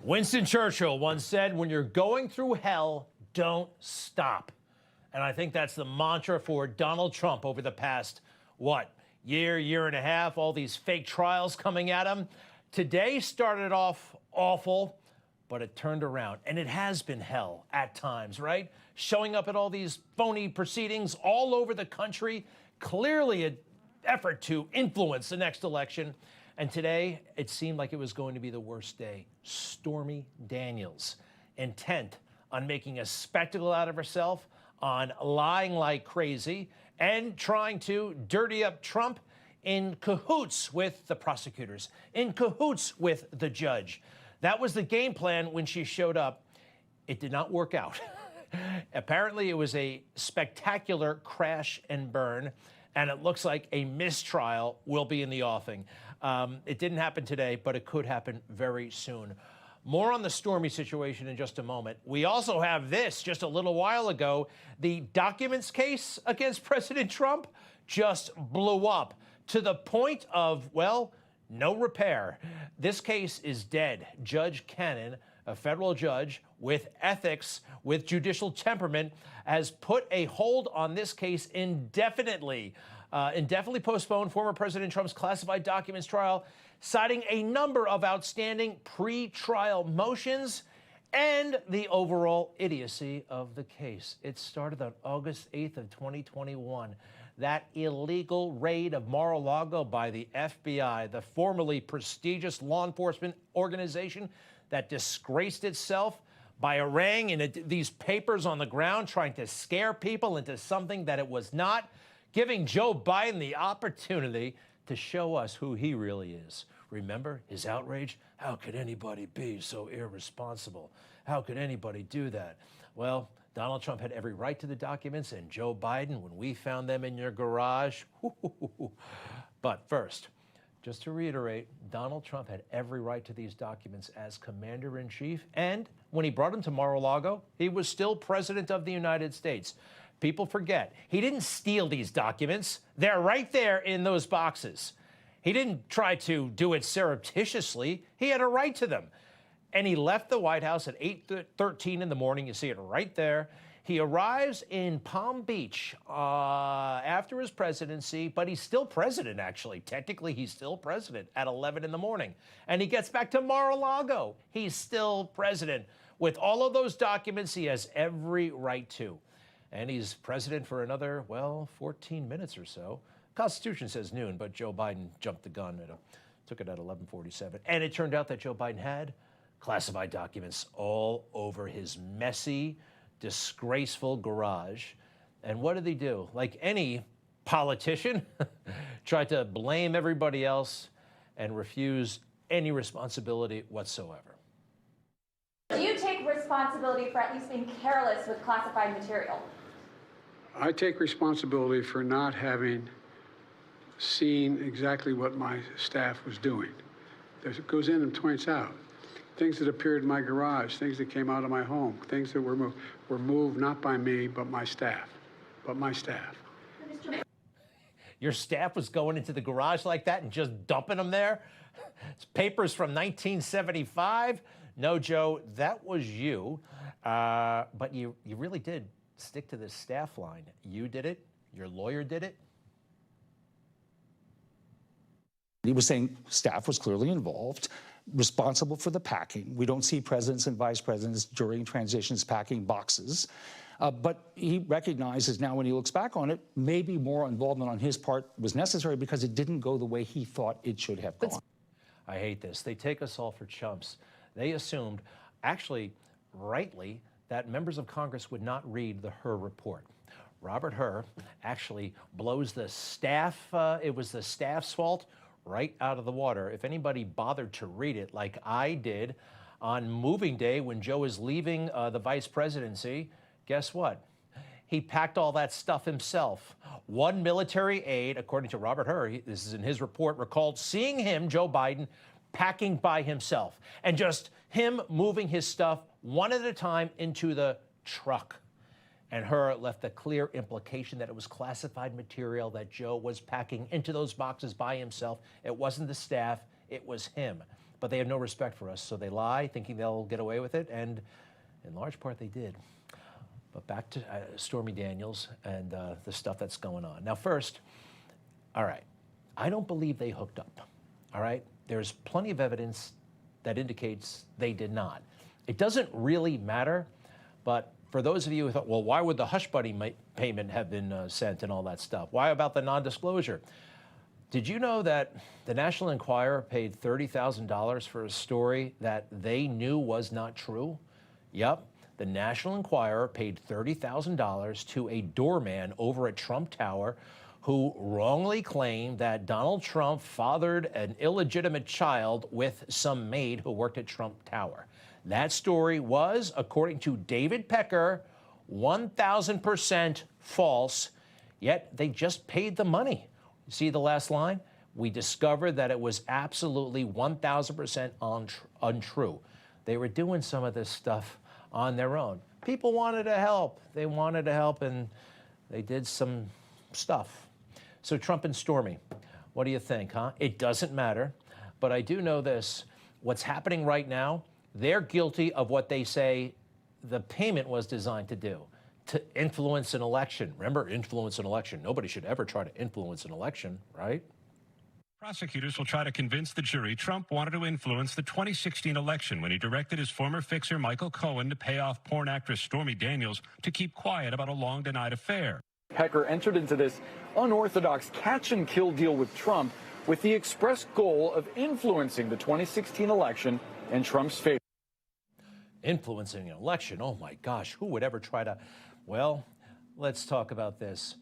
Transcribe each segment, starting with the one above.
Winston Churchill once said, when you're going through hell, don't stop. And I think that's the mantra for Donald Trump over the past, year and a half, all these fake trials coming at him. Today started off awful, but it turned around. And it has been hell at times, right? Showing up at all these phony proceedings all over the country, clearly an effort to influence the next election. And today, it seemed like it was going to be the worst day. Stormy Daniels, intent on making a spectacle out of herself, on lying like crazy, and trying to dirty up Trump, in cahoots with the prosecutors, in cahoots with the judge. That was the game plan when she showed up. It did not work out. Apparently, it was a spectacular crash and burn, and it looks like a mistrial will be in the offing. It didn't happen today, but it could happen very soon. More on the Stormy situation in just a moment. We also have this just a little while ago. The documents case against President Trump just blew up to the point of, well, no repair. This case is dead. Judge Cannon, a federal judge with ethics, with judicial temperament, has put a hold on this case indefinitely. Indefinitely postponed former President Trump's classified documents trial, citing a number of outstanding pre-trial motions and the overall idiocy of the case. It started on August 8th of 2021. That illegal raid of Mar-a-Lago by the FBI, the formerly prestigious law enforcement organization that disgraced itself by arraying these papers on the ground, trying to scare people into something that it was not, giving Joe Biden the opportunity to show us who he really is. Remember his outrage? How could anybody be so irresponsible? How could anybody do that? Well, Donald Trump had every right to the documents, and Joe Biden, when we found them in your garage. But first, just to reiterate, Donald Trump had every right to these documents as commander-in-chief, and when he brought them to Mar-a-Lago, he was still president of the United States. People forget, he didn't steal these documents. They're right there in those boxes. He didn't try to do it surreptitiously. He had a right to them. And he left the White House at 8:13 in the morning. You see it right there. He arrives in Palm Beach after his presidency, but he's still president, actually. Technically, he's still president at 11 in the morning. And he gets back to Mar-a-Lago. He's still president. With all of those documents, he has every right to. And he's president for another, 14 minutes or so. Constitution says noon, but Joe Biden jumped the gun. Took it at 11:47. And it turned out that Joe Biden had classified documents all over his messy, disgraceful garage. And what did he do? Like any politician, tried to blame everybody else and refuse any responsibility whatsoever. Do you take responsibility for at least being careless with classified material? I take responsibility for not having seen exactly what my staff was doing. It goes in and points out things that appeared in my garage, things that came out of my home, things that were moved not by me, but my staff. Your staff was going into the garage like that and just dumping them there? It's papers from 1975? No, Joe, that was you. But you really did stick to this staff line. You did it. Your lawyer did it. He was saying staff was clearly involved, responsible for the packing. We don't see presidents and vice presidents during transitions packing boxes. But he recognizes now when he looks back on it, maybe more involvement on his part was necessary because it didn't go the way he thought it should have gone. I hate this. They take us all for chumps. They assumed, actually, rightly, that members of Congress would not read the Hur report. Robert Hur actually blows the staff, it was the staff's fault, right out of the water. If anybody bothered to read it like I did on moving day when Joe is leaving the vice presidency, guess what? He packed all that stuff himself. One military aide, according to Robert Hur, this is in his report, recalled seeing him, Joe Biden, packing by himself and just him moving his stuff one at a time into the truck. And Hur left a clear implication that it was classified material that Joe was packing into those boxes by himself. It wasn't the staff, it was him. but they have no respect for us. So they lie, thinking they'll get away with it, and in large part they did. But back to Stormy Daniels and the stuff that's going on. Now, first, all right, I don't believe they hooked up, all right? There's plenty of evidence that indicates they did not. It doesn't really matter, but for those of you who thought, well, why would the hush money payment have been sent and all that stuff? Why about the non-disclosure? Did you know that the National Enquirer paid $30,000 for a story that they knew was not true? Yep, the National Enquirer paid $30,000 to a doorman over at Trump Tower who wrongly claimed that Donald Trump fathered an illegitimate child with some maid who worked at Trump Tower. That story was, according to David Pecker, 1,000% false, yet they just paid the money. See the last line? We discovered that it was absolutely 1,000% untrue. They were doing some of this stuff on their own. People wanted to help. They wanted to help, and they did some stuff. So Trump and Stormy, what do you think, huh? It doesn't matter, but I do know this. What's happening right now, they're guilty of what they say the payment was designed to do, to influence an election. Remember, influence an election. Nobody should ever try to influence an election, right? Prosecutors will try to convince the jury Trump wanted to influence the 2016 election when he directed his former fixer Michael Cohen to pay off porn actress Stormy Daniels to keep quiet about a long-denied affair. Pecker entered into this unorthodox catch-and-kill deal with Trump with the express goal of influencing the 2016 election in Trump's favor. Influencing an election? Oh my gosh, who would ever try to? Well, let's talk about this.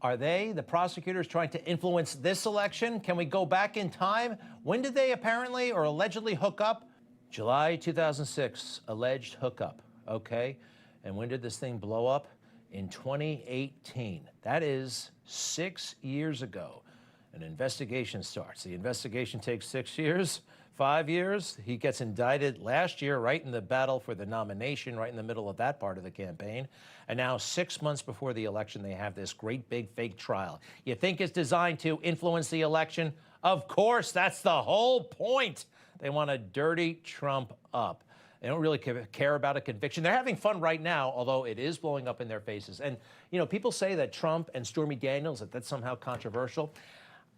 Are they, the prosecutors, trying to influence this election? Can we go back in time? When did they apparently or allegedly hook up? July 2006, alleged hookup, okay? And when did this thing blow up? In 2018. That is 6 years ago. An investigation starts. The investigation takes 6 years, 5 years. He gets indicted last year, right in the battle for the nomination, right in the middle of that part of the campaign. And now 6 months before the election, they have this great big fake trial. You think it's designed to influence the election? Of course, that's the whole point. They want to dirty Trump up. They don't really care about a conviction. They're having fun right now, although it is blowing up in their faces. And, you know, people say that Trump and Stormy Daniels, that's somehow controversial.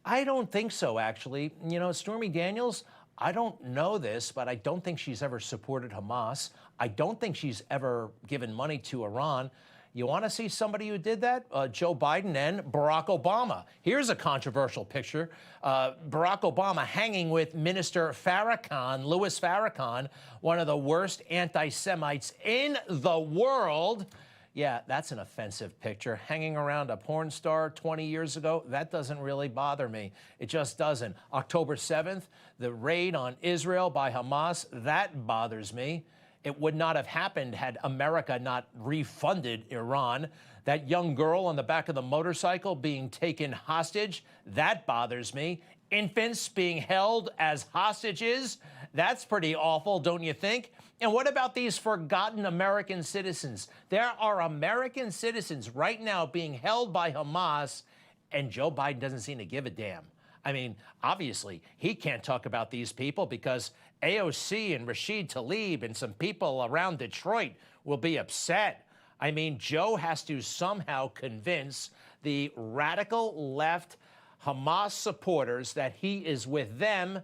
I don't think so, actually. You know, Stormy Daniels, I don't know this, but I don't think she's ever supported Hamas. I don't think she's ever given money to Iran. You want to see somebody who did that? Joe Biden and Barack Obama. Here's a controversial picture. Barack Obama hanging with Minister Farrakhan, Louis Farrakhan, one of the worst anti-Semites in the world. Yeah, that's an offensive picture. Hanging around a porn star 20 years ago, that doesn't really bother me. It just doesn't. October 7th, the raid on Israel by Hamas, that bothers me. It would not have happened had America not refunded Iran. That young girl on the back of the motorcycle being taken hostage, that bothers me. Infants being held as hostages, that's pretty awful, don't you think? And what about these forgotten American citizens? There are American citizens right now being held by Hamas, and Joe Biden doesn't seem to give a damn. I mean, obviously, he can't talk about these people because AOC and Rashid Tlaib and some people around Detroit will be upset. I mean, Joe has to somehow convince the radical left Hamas supporters that he is with them,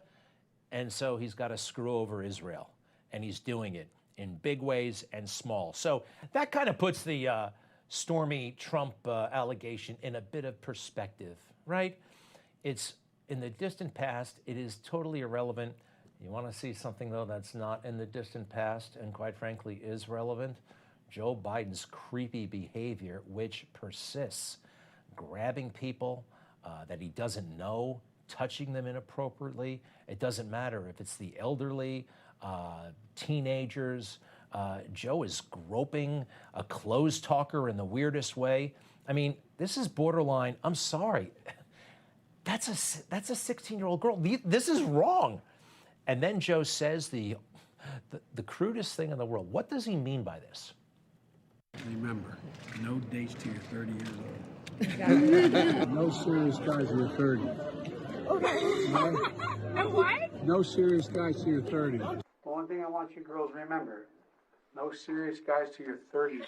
and so he's got to screw over Israel. And he's doing it in big ways and small. So that kind of puts the Stormy Trump allegation in a bit of perspective, right? It's in the distant past. It is totally irrelevant. You want to see something, though, that's not in the distant past and, quite frankly, is relevant? Joe Biden's creepy behavior, which persists. Grabbing people that he doesn't know, touching them inappropriately. It doesn't matter if it's the elderly, teenagers. Joe is groping a clothes talker in the weirdest way. I mean, this is borderline. I'm sorry. That's a 16-year-old girl. This is wrong. And then Joe says the crudest thing in the world. What does he mean by this? Remember, no dates till you're 30 years old. No serious guys in your 30s. Okay. And why? No serious guys to your 30s. The one thing I want you girls to remember, no serious guys to your 30s.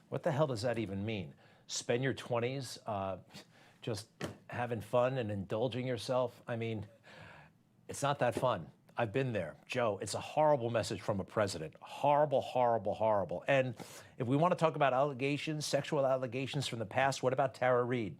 What the hell does that even mean? Spend your 20s just having fun and indulging yourself? I mean, it's not that fun. I've been there. Joe, it's a horrible message from a president. Horrible, horrible, horrible. And if we want to talk about allegations, sexual allegations from the past, what about Tara Reade?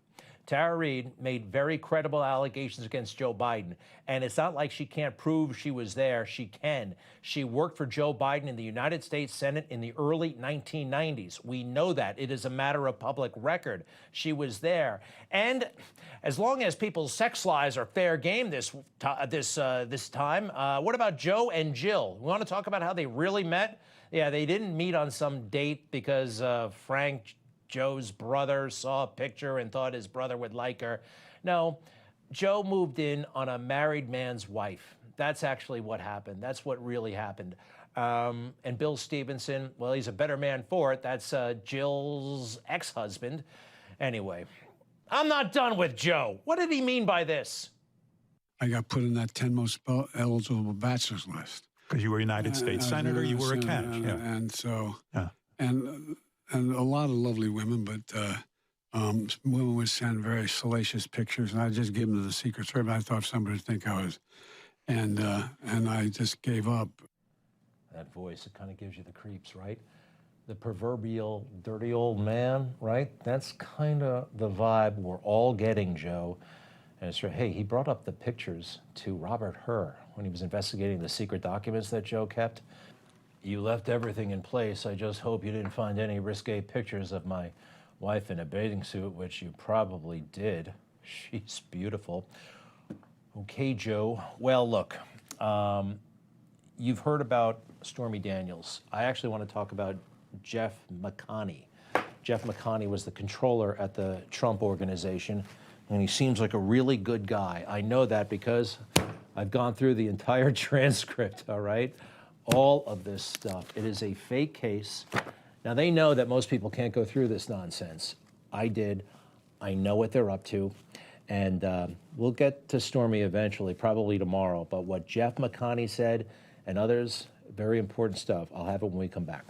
Tara Reade made very credible allegations against Joe Biden. And it's not like she can't prove she was there. She can. She worked for Joe Biden in the United States Senate in the early 1990s. We know that. It is a matter of public record. She was there. And as long as people's sex lives are fair game this time, what about Joe and Jill? We want to talk about how they really met? Yeah, they didn't meet on some date because Frank, Joe's brother, saw a picture and thought his brother would like her. No, Joe moved in on a married man's wife. That's actually what happened. That's what really happened. And Bill Stevenson, well, he's a better man for it. That's Jill's ex-husband. Anyway, I'm not done with Joe. What did he mean by this? I got put in that 10 most eligible bachelors list. Because you were a United States Senator, you were a catch. Yeah. And so, Yeah. And a lot of lovely women, but women would send very salacious pictures, and I just give them to the Secret Service. I thought somebody would think I was, and I just gave up. That voice, it kind of gives you the creeps, right? The proverbial dirty old man, right? That's kind of the vibe we're all getting, Joe. And it's right. Hey, he brought up the pictures to Robert Hur when he was investigating the secret documents that Joe kept. You left everything in place. I just hope you didn't find any risque pictures of my wife in a bathing suit, which you probably did. She's beautiful. Okay, Joe. Well, look, you've heard about Stormy Daniels. I actually want to talk about Jeff McConney. Jeff McConney was the controller at the Trump Organization, and he seems like a really good guy. I know that because I've gone through the entire transcript, all right? All of this stuff. It is a fake case. Now, they know that most people can't go through this nonsense. I did. I know what they're up to. And we'll get to Stormy eventually, probably tomorrow. But what Jeff McConney said and others, very important stuff. I'll have it when we come back.